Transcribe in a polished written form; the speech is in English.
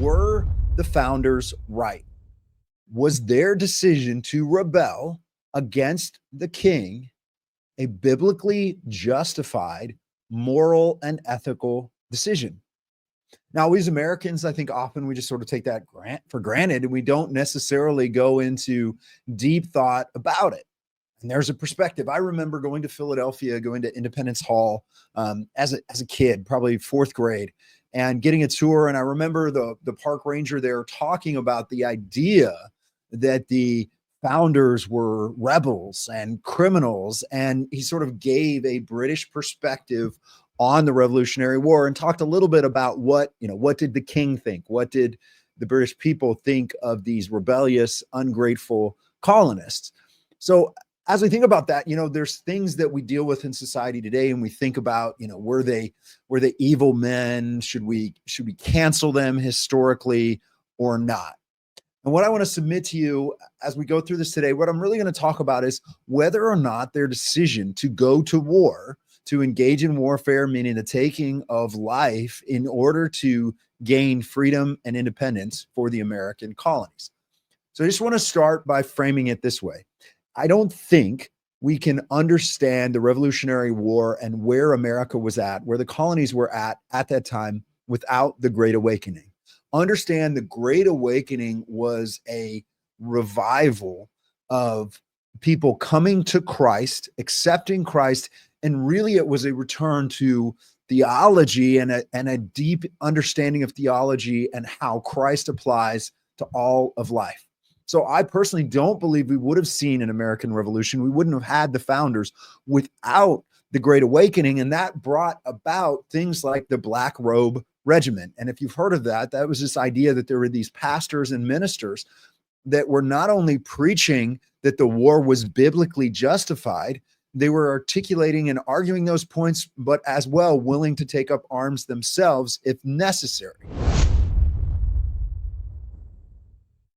Were the founders right? Was their decision to rebel against the king a biblically justified moral and ethical decision? Now, we as Americans, I think often we just sort of take that for granted and we don't necessarily go into deep thought about it. And there's a perspective. I remember going to Philadelphia, going to Independence Hall as a kid, probably fourth grade, and getting a tour. And I remember the park ranger there talking about the idea that the founders were rebels and criminals. And he sort of gave a British perspective on the Revolutionary War and talked a little bit about what did the king think? What did the British people think of these rebellious, ungrateful colonists? So as we think about that, there's things that we deal with in society today, and we think about, were they evil men? Should we cancel them historically or not? And what I want to submit to you as we go through this today, what I'm really going to talk about is whether or not their decision to go to war, to engage in warfare, meaning the taking of life in order to gain freedom and independence for the American colonies. So I just want to start by framing it this way. I don't think we can understand the Revolutionary War and where America was at, where the colonies were at that time, without the Great Awakening. Understand the Great Awakening was a revival of people coming to Christ, accepting Christ, and really it was a return to theology and a deep understanding of theology and how Christ applies to all of life. So I personally don't believe we would have seen an American Revolution. We wouldn't have had the founders without the Great Awakening, and that brought about things like the Black Robe Regiment. And if you've heard of that, that was this idea that there were these pastors and ministers that were not only preaching that the war was biblically justified, they were articulating and arguing those points, but as well willing to take up arms themselves if necessary.